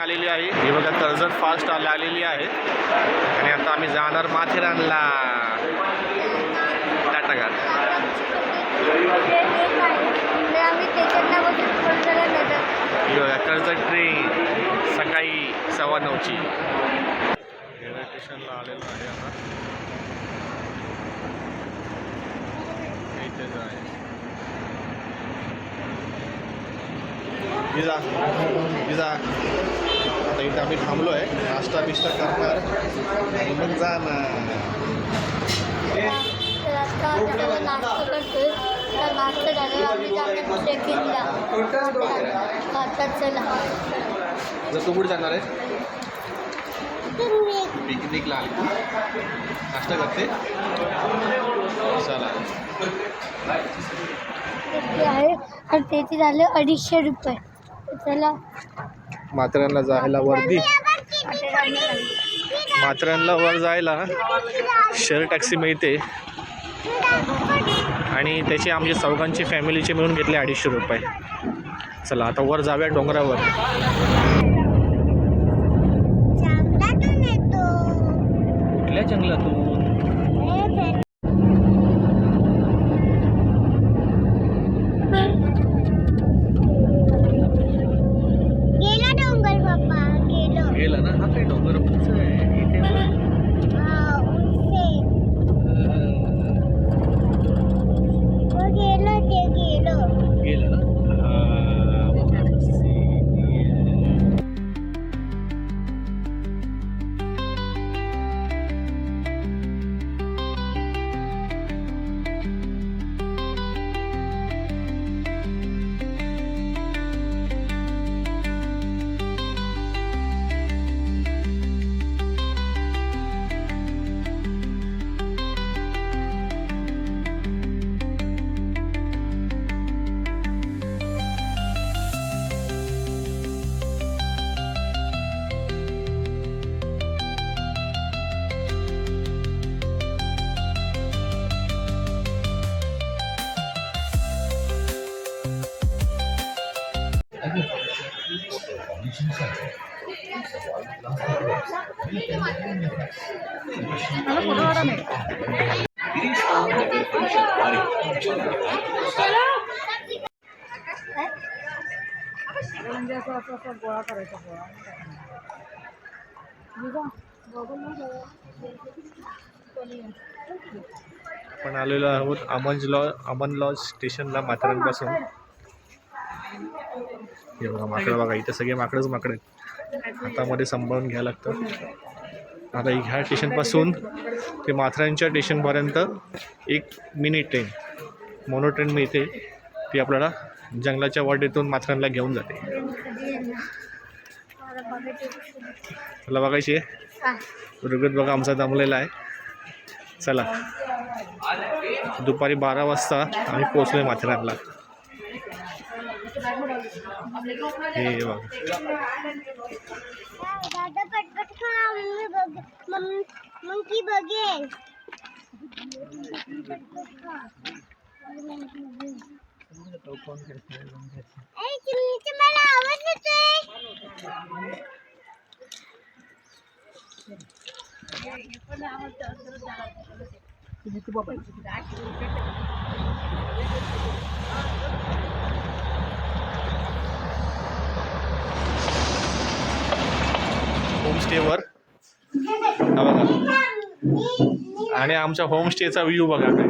आलेली आहे ही बघा. कर्जत फास्ट आलेली आहे आणि आता आम्ही जाणार माथेरानला. टाटाघाट. ही बघा कर्जत ट्रेन सकाळी 9:15ची. रेल्वे स्टेशनला आलेलो आहे आता. इथेच आहे. विजा आता इथे आम्ही थांबलो आहे. नाश्ता बिष्टा करणार आणि मग जाणार. तू कुठे जाणार आहे? पिकनिकला आली. नाश्ता करते. चला. आहे आणि त्याचे झाले 250 रुपये. चला माथेरानला जायला वर्दी. माथेरानला वर जायला शेअर टॅक्सी मिळते आणि त्याचे आमच्या चौघांची फॅमिलीचे मिळून घेतले 250 रुपये. चला आता वर जाऊया डोंगरावर. कुठल्या जंगलातून? गेला ना. हा काही डोंगर उंच आहे इथे. गेलं ना. म्हणजे असं गोळा करायचा. आपण आलेलो आहोत अमन लॉज स्टेशनला माथेरानपासून. हे बघा माकडं बघा. इथे सगळे माकडंच माकडं आहेत. हातामध्ये सांभाळून घ्यायला लागतं. आता ह्या स्टेशनपासून ते माथेरानच्या स्टेशनपर्यंत 1 मिनी ट्रेन मोनो ट्रेन मिळते. ती आपल्याला जंगलाच्या वाटेतून माथेरानला घेऊन जाते. मला बघायची आहे. ऋग्वेद बघा आमचा दमलेला आहे. चला. दुपारी 12 वाजता आम्ही पोचलोय माथेरानला. हे बघा. होमस्टेवर हा बघा. आणि आमच्या होमस्टेचा व्ह्यू बघा काय.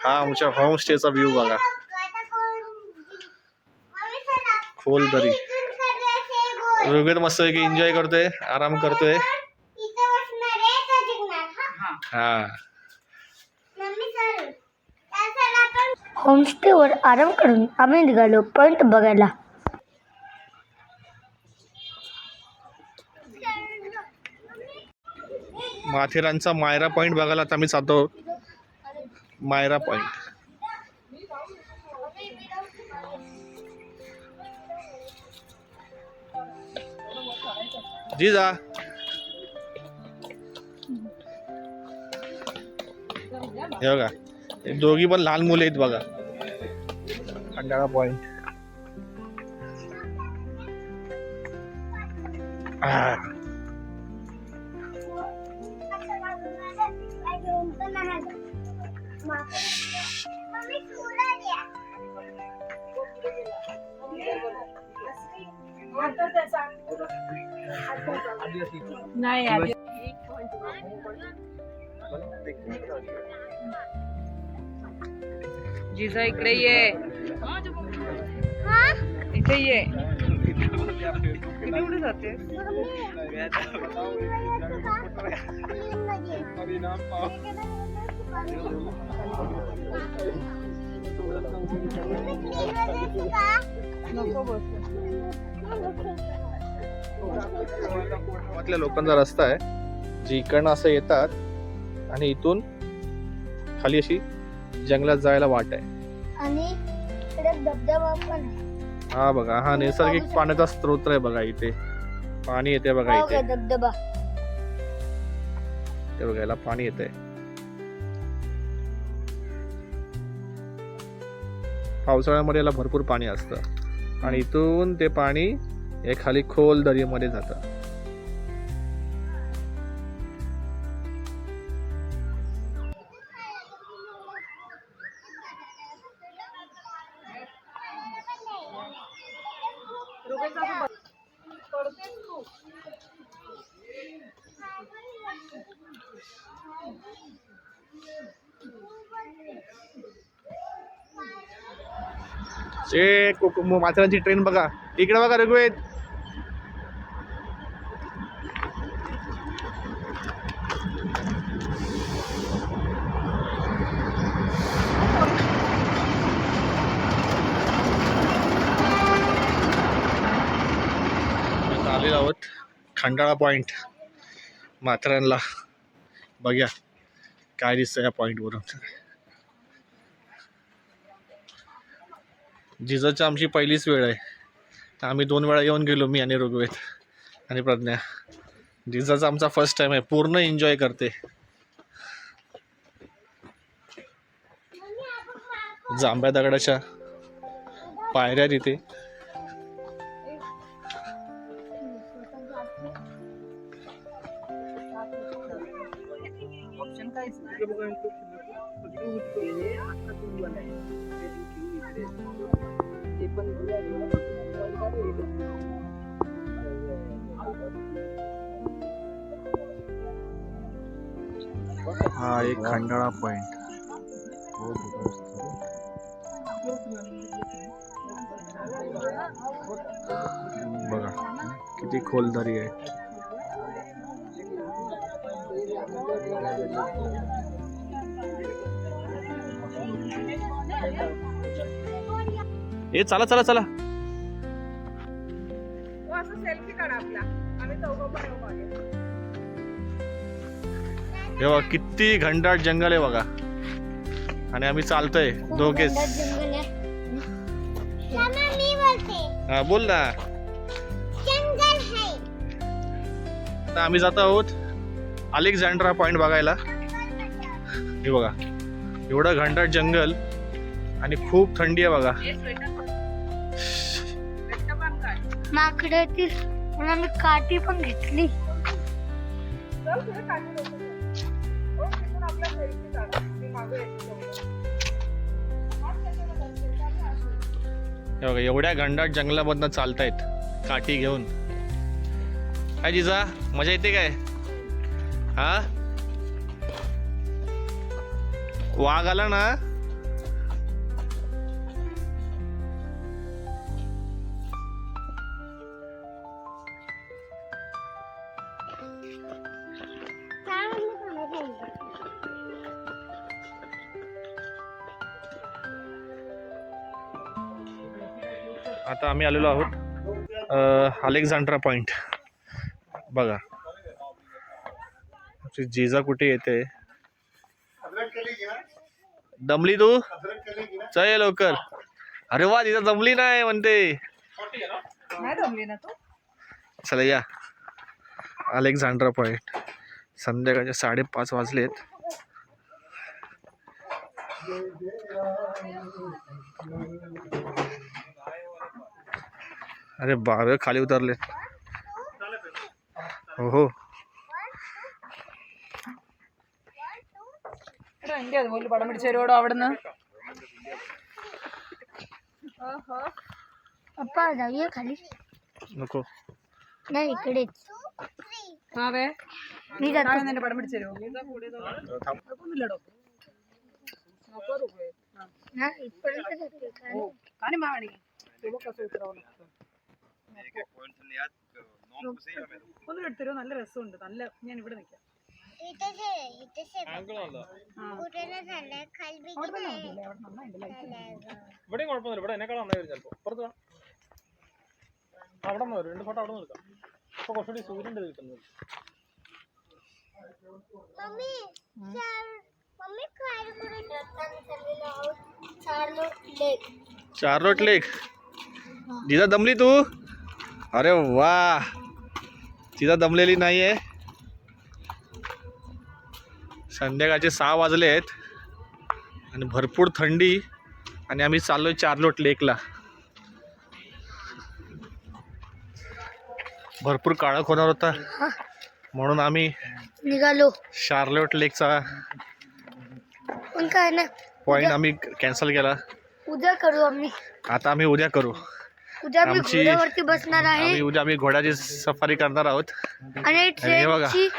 हा आमच्या होमस्टेचा व्ह्यू बघा. खोल दरी. ऋग्वेद मस्त की एन्जॉय करतोय. आराम करतोय. हा. होमस्टेवर आराम करून आम्ही निघालो पॉइंट बघायला. माथेरानचा मायरा पॉइंट बघायला आता आम्ही जातो. मायरा पॉइंट. जी जा. हे बघा, हे दोघी पण लहान मुले आहेत बघा. खंडाळा पॉइंट. नाही आली. जिजा इकडे ये, इथे ये. किती उडी जाते. नको बस. गावातल्या लोकांचा रस्ता आहे, जे इकडनं असं येतात आणि इथून खाली अशी जंगलात जायला वाट आहे. आणि इकडे धबधबा पण आहे. हा बघा, हा नैसर्गिक पाण्याचा स्रोत आहे बघा. इथे पाणी येते बघा. हो इथे का, धबधबा. ते बघा, याला पाणी येते. पावसाळ्यामध्ये याला भरपूर पाणी असतं आणि इथून ते पाणी हे खाली खोल दरीमध्ये जातं. माथेरानची ट्रेन बघा, इकडे बघा ऋग्वेद. आलेलो आहोत खंडाळा पॉइंट माथेरानला. बघूया काय दिसतं या पॉइंट वरून. जिजाची आमची पहिलीच वेळ आहे. आम्ही 2 वेळा येऊन गेलो, मी आणि ऋग्वेद आणि प्रज्ञा. जिजाचा आमचा फर्स्ट टाइम आहे. पूर्ण एन्जॉय करते. जांभ्या दगडाच्या पायऱ्या तिथे. हा एक खंडाळा पॉइंट. बघा किती खोल दरी आहे. ए चला चला चला. सेल्फी काढा आपला. आम्ही चौघं पण येऊ मागे. हे बघा किती घनदाट जंगल आहे बघा. आणि आम्ही चालतोय दोघेच. जंगल आहे. हा बोल ना. आता आम्ही जात आहोत अलेक्झांड्रा पॉइंट बघायला. हे बघा एवढं घनदाट जंगल आणि खूप थंडी आहे बघा. माकडे ती म्हणून आम्ही काठी पण घेतली. बघा एवढ्या घनदाट जंगलामधनं चालतायत काठी घेऊन. काय जिजा मजा येते काय? हा वाघ आला ना. आता आम्ही आलेलो आहोत अलेक्झांड्रा पॉइंट. बघा जिजा कुठे येते. दमली तू? चल लवकर. अरे वा जिजा दमली नाही म्हणते. नाही दमली ना तू? चला या अलेक्झांड्रा पॉइंट. संध्याकाळचे 5:30 वाजलेत. अरे बाबा खाली उतरले. हो हो. എന്റെ അതുപോലെ പടം പിടിച്ചു തരുവോടോ അവിടുന്ന്. पप्पा जाऊया खाली. नको. नाही इकडेच. അതെ मी जातो. എന്റെ പടം പിടിച്ചു തരുമോ? ഒന്നുമില്ലടോ. ना इथपर्यंत जाते का? കാര്യം വേണമെങ്കിൽ ഒന്ന് എടുത്തരോ. നല്ല രസമുണ്ട്. നല്ല ഞാൻ ഇവിടെ നിൽക്കാം. ഇവിടെ കുഴപ്പമൊന്നുമില്ല. ഇവിടെ എന്നെക്കാളും നന്നായി വരും ചിലപ്പോൾ. പുറത്ത് അവിടെ നിന്ന് വരും. 2 ഫോട്ടോ അവിടെ നിന്ന് എടുക്കാം. അപ്പോൾ കുറച്ചുകൂടി സൂര്യൻ്റെ കിട്ടുന്നത്. चार्लोट लेक. जिजा दमली तू? अरे वा. जिजा दमलेली नाही आहे. संध्याकाळचे 6 वाजले आहेत आणि भरपूर थंडी आणि आम्ही चाललोय चार्लोट लेकला. भरपूर काळोख होणार होता म्हणून आम्ही निघालो. शार्लोट लेकचा पण काय ना पॉइंट आम्ही कॅन्सल केला. उद्या करू आम्ही. आता आम्ही उद्या करू. उद्या मी आमची- घोड्यावरती बसणार आहे उद्या आम्ही घोड्याची सफारी करणार आहोत. आणि आणि हे बघा ट्रेनची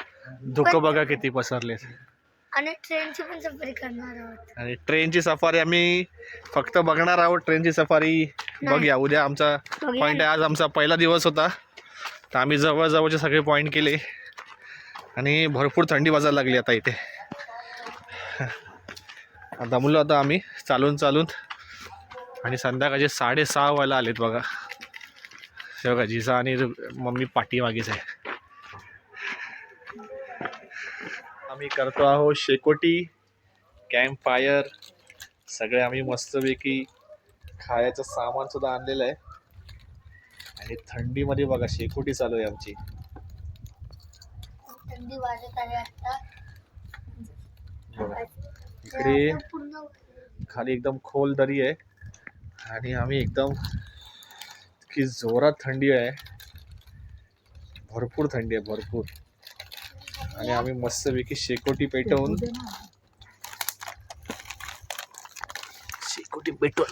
धुकं बघा किती पसरले. आणि ट्रेनची पण सफारी करणार आहोत. आणि ट्रेनची सफारी आम्ही फक्त बघणार आहोत. ट्रेनची सफारी बघूया उद्या. आमचा बघूया पॉईंट आहे. आज आमचा पहिला दिवस होता तर आम्ही जवळजवळचे सगळे पॉईंट केले आणि भरपूर थंडी वाजायला लागली आता इथे. दमलो आता आम्ही चालून चालून आणि संध्याकाळचे 6:30 व्हायला आलेत बघा. हे बघा जिजा आणि मम्मी पाठीमागेच आहे. आम्ही करतो आहोत शेकोटी कॅम्प फायर. सगळे आम्ही मस्तपैकी खायचं सामान सुद्धा आणलेलं आहे आणि थंडीमध्ये बघा शेकोटी चालू आहे आमची. थंडी वाजत आहे आता. बघा इकडे पूर्ण खाली एकदम खोल दरी आहे आणि आम्ही एकदम की जोरात थंडी आहे. भरपूर थंडी आहे भरपूर. आणि आम्ही मस्तपैकी शेकोटी पेटवून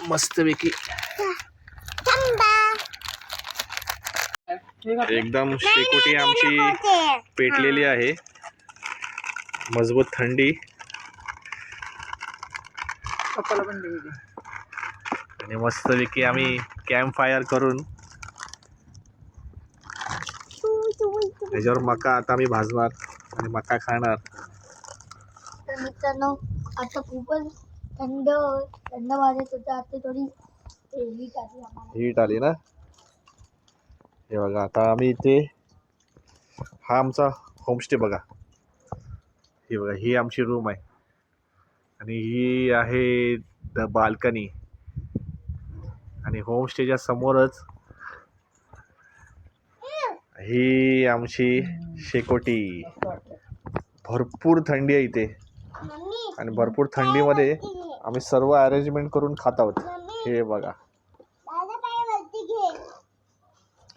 मस्तपैकी एकदम शेकोटी आमची पेटलेली आहे. मजबूत थंडी पप्पाला पण दे. आणि मस्तपैकी आम्ही कॅम्प फायर करून त्याच्यावर मका आता आम्ही भाजणार आणि मका खाणार. तर मित्रांनो आता खूपच थंड थंड वाजत होतं. आता थोडी हीट आली आम्हाला. हीट आली ना. हे बघा आता आम्ही इथे हा आमचा होमस्टे बघा. ही बघा ही आमची रूम आहे आणि ही आहे द बाल्कनी. आणि होमस्टेच्या समोरच ही आमची शेकोटी. भरपूर थंडी आहे इथे आणि भरपूर थंडीमध्ये आम्ही सर्व अरेंजमेंट करून खात आहोत. हे बघा.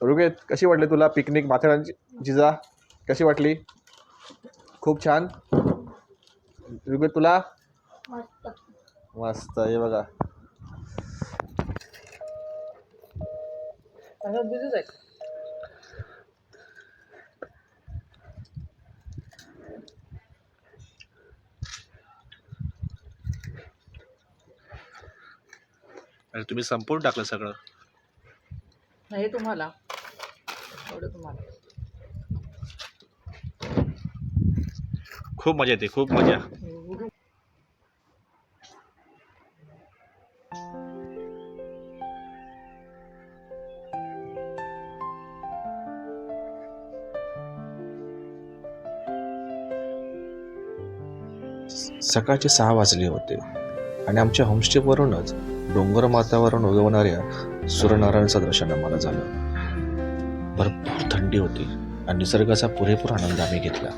रुगेत कशी वाटली तुला पिकनिक माथेरानची? जिजा कशी वाटली? खूप छान. रुगेत तुला? मस्त. मस्त. हे बघा बिझीच आहे. आणि तुम्ही संपवून टाकलं सगळं. नाही तुम्हाला एवढं तुम्हाला. खूप मजा येते खूप मजा. सकाळचे 6 वाजले होते आणि आमच्या होमस्टेवरूनच डोंगर माथ्यावरून उगवणाऱ्या सूर्यनारायणाचं दर्शन आम्हाला झालं. भरपूर थंडी होती आणि निसर्गाचा पुरेपूर आनंद आम्ही घेतला.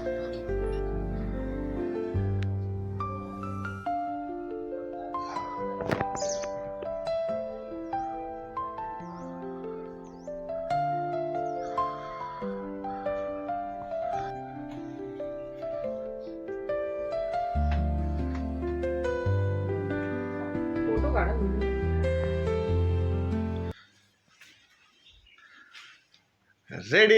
रेडी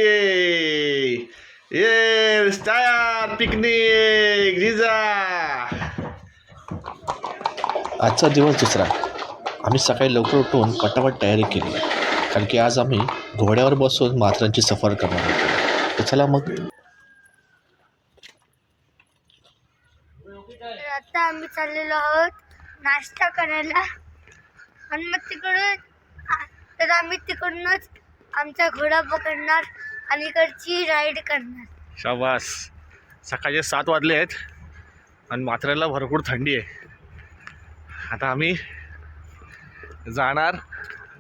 ये तयार पिकनिक जिजा. आजचा दिवस दुसरा. आम्ही सकाळी लवकर उठून पटापट तयारी केली, कारण की आज आम्ही घोड्यावर बसून माथेरानची सफर करणार होतो. तर चला मग. तर आता आम्ही चाललेलो आहोत नाश्ता करायला आणि मग तर आम्ही तिकडूनच आमचा घोडा पकडणार आणि इकडची राईड करणार. शाबास. सकाळचे 7 वाजले आहेत आणि माथेरानला भरपूर थंडी आहे. आता आम्ही जाणार,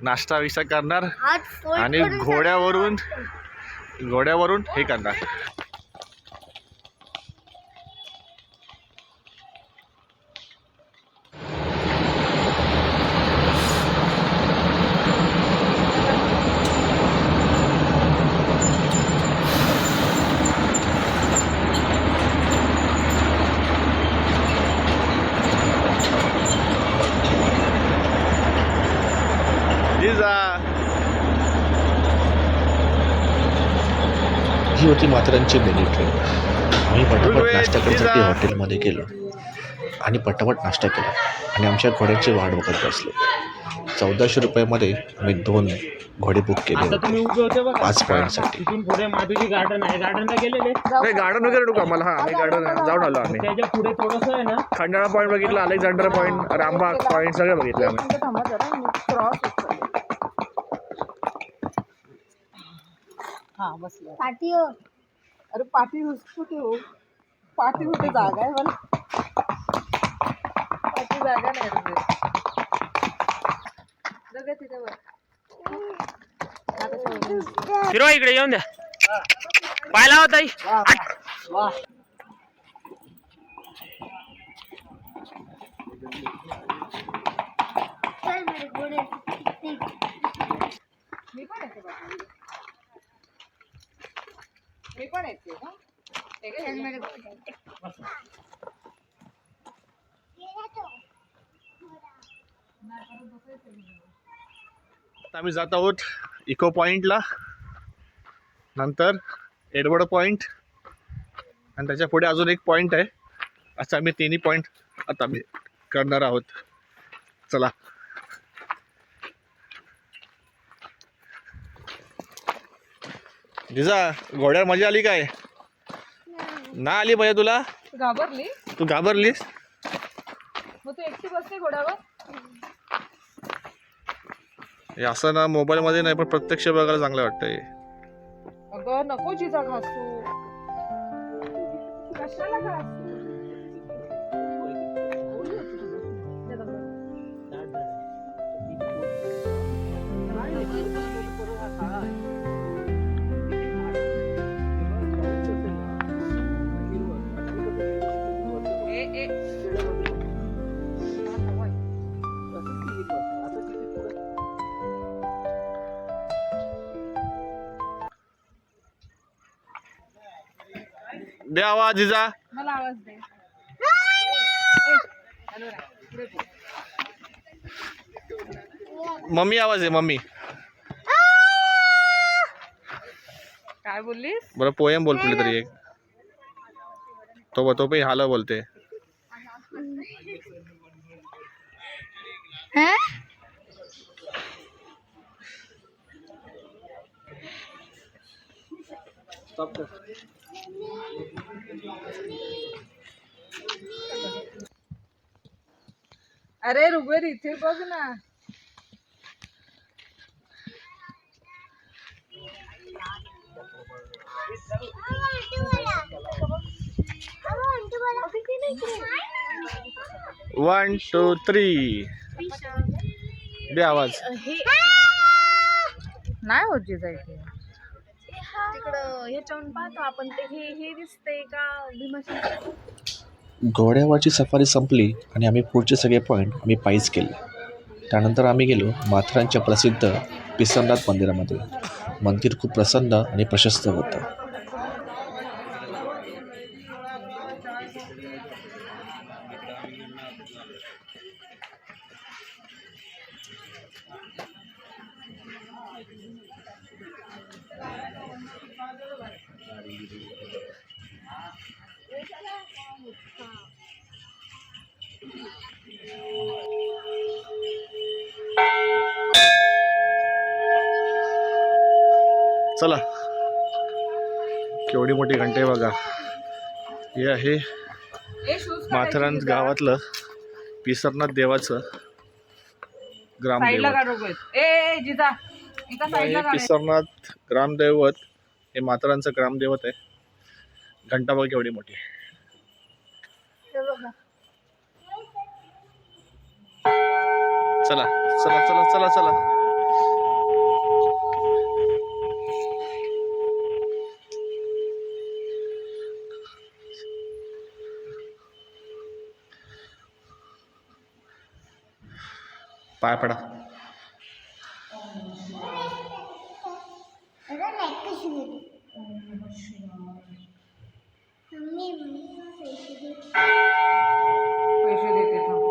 नाश्ता विष्टा करणार हात fold आणि करून घोड्यावरून हे करणार. ही होती माथेरानची मिनी ट्रेन. आम्ही पटापट नाश्ता करण्यासाठी हॉटेलमध्ये गेलो आणि पटापट नाश्ता केला आणि आमच्या घोड्यांची वाट बघत बसलो. 1400 रुपयामध्ये आम्ही 2 घोडे बुक केले होते 5 पॉईंटसाठी. पुढे माधुजी गार्डन आहे, गार्डनला गेलेले. गार्डन वगैरे नको आम्हाला. आम्ही गार्डन जाऊन आलो. आम्ही त्याच्या पुढे थोडंसं आहे ना, खंडाळा पॉईंट बघितला, अलेक्झांडर पॉईंट, रामबाग पॉईंट सगळे बघितले आम्ही. थांबा जरा क्रॉस. हा बसले. पाठी हो. अरे पाठी कुठे हो? पाठी कुठे जागा आहे मला? पाठी जागा नाही रे. बघा तिथे वर. फिरवा इकडे, येऊन द्या. पाहिला होता चल मेरे घोडे. मी पण येते बाबा. मी पण येते का? चल मेरे घोडे. आता आम्ही जात आहोत इको पॉईंटला, नंतर एडवर्ड पॉईंट आणि त्याच्या पुढे अजून एक पॉईंट आहे. असं आम्ही 3 पॉईंट आता आम्ही करणार आहोत. चला. जिजा, घोड्यावर मजा आली काय? ना आली भैया तुला? घाबरली? तू घाबरलीस? मग तू एकटी बसते घोड्यावर? हे असं ना मोबाईलमध्ये नाही, पण प्रत्यक्ष बघायला चांगलं वाटतंय. अगं नको जिजा घासू. कशाला घासू? दे आवाज जिजा. मला आवाज दे. मम्मी आवाज आहे, मम्मी. काय बोललीस? बरं पोएम बोल कुठली तरी एक. तो पण हाला बोलते. हैं? अरे रुबेर इथे बघ ना. वन टू थ्री दे आवाज. नाही होत जिजा इथे. तिकडं ह्याच्यावरून पाहतो आपण ते हे दिसतंय का भीमाशंकर. घोड्यावरची सफारी संपली आणि आम्ही पुढचे सगळे पॉईंट आम्ही पायीच केले. त्यानंतर आम्ही गेलो माथेरानच्या प्रसिद्ध पिसमनाथ मंदिरामध्ये. मंदिर खूप प्रसन्न आणि प्रशस्त होतं. चला, केवढी मोठी घंटे बघा. हे आहे माथेरान गावातलं पिसरनाथ देवाचं ग्रामदैवत. हे पिसरनाथ ग्रामदैवत हे माथेरानचं ग्रामदैवत आहे. घंटा बघ केवढी मोठी. चला चला चला चला चला. पाय पडा. पैसे देते थांब.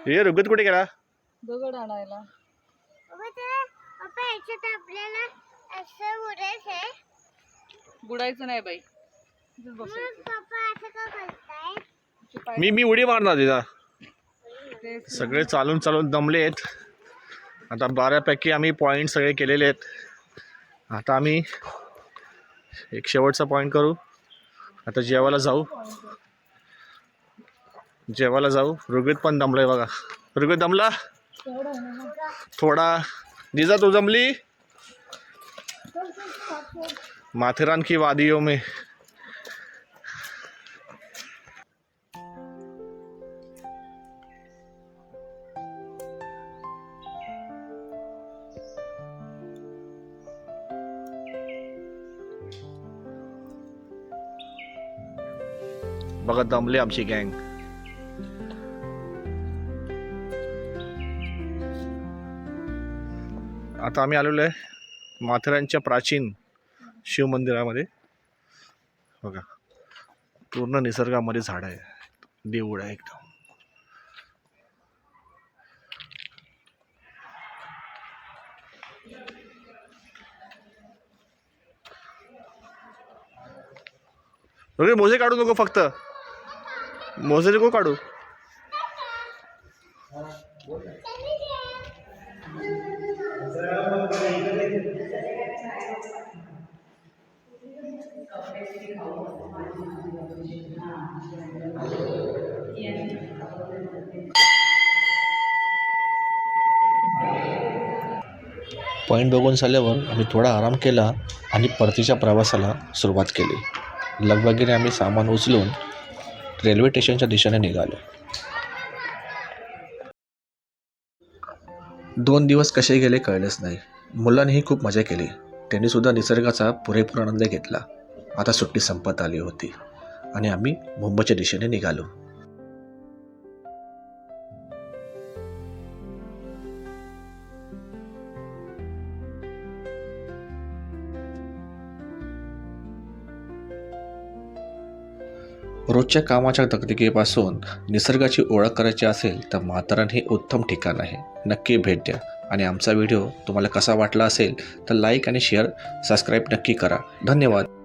हे रुगत कुठे गेला? दगड आणायला. आपल्याला असं उडायचंय. बुडायचं नाही बाई. इथेच बसायचं. पप्पा असं का करताय? मी उडी मारणार तिला. तेच. सगळे चालून चालून दमले आहेत. आता 12पैकी आम्ही पॉईंट सगळे केलेले आहेत. आता आम्ही एक शेवटचा पॉईंट करू. आता जेवायला जाऊ. ऋग्वेद पण दमलाय बघा. ऋग्वेद दमला थोडा. जिजा तू जमली? माथेरान की वादियों में. बघा दमले आमची गँग. आता आम्ही आलेलो आहे माथेरानच्या प्राचीन शिव मंदिरामध्ये. बघा पूर्ण निसर्गामध्ये झाड आहे. देऊळ आहे एकदम. मोजे काढू नको, फक्त मोजे नको काढू. पॉईंट बघून झाल्यावर आम्ही थोडा आराम केला आणि परतीच्या प्रवासाला सुरुवात केली. लगबगीने आम्ही सामान उचलून रेल्वे स्टेशनच्या दिशेने निघालो. 2 दिवस कसे गेले कळलेच नाही. मुलांनीही खूप मजा केली. त्यांनीसुद्धा निसर्गाचा पुरेपूर आनंद घेतला. आता सुट्टी संपत आली होती आणि आम्ही मुंबईच्या दिशेने निघालो. रोजच्या कामाच्या दगदगीपासून निसर्गाची ओळख करायची असेल तर माथेरान हे उत्तम ठिकाण आहे. नक्की भेट द्या. आणि आमचा व्हिडिओ तुम्हाला कसा वाटला असेल तर लाईक आणि शेअर सबस्क्राईब नक्की करा. धन्यवाद.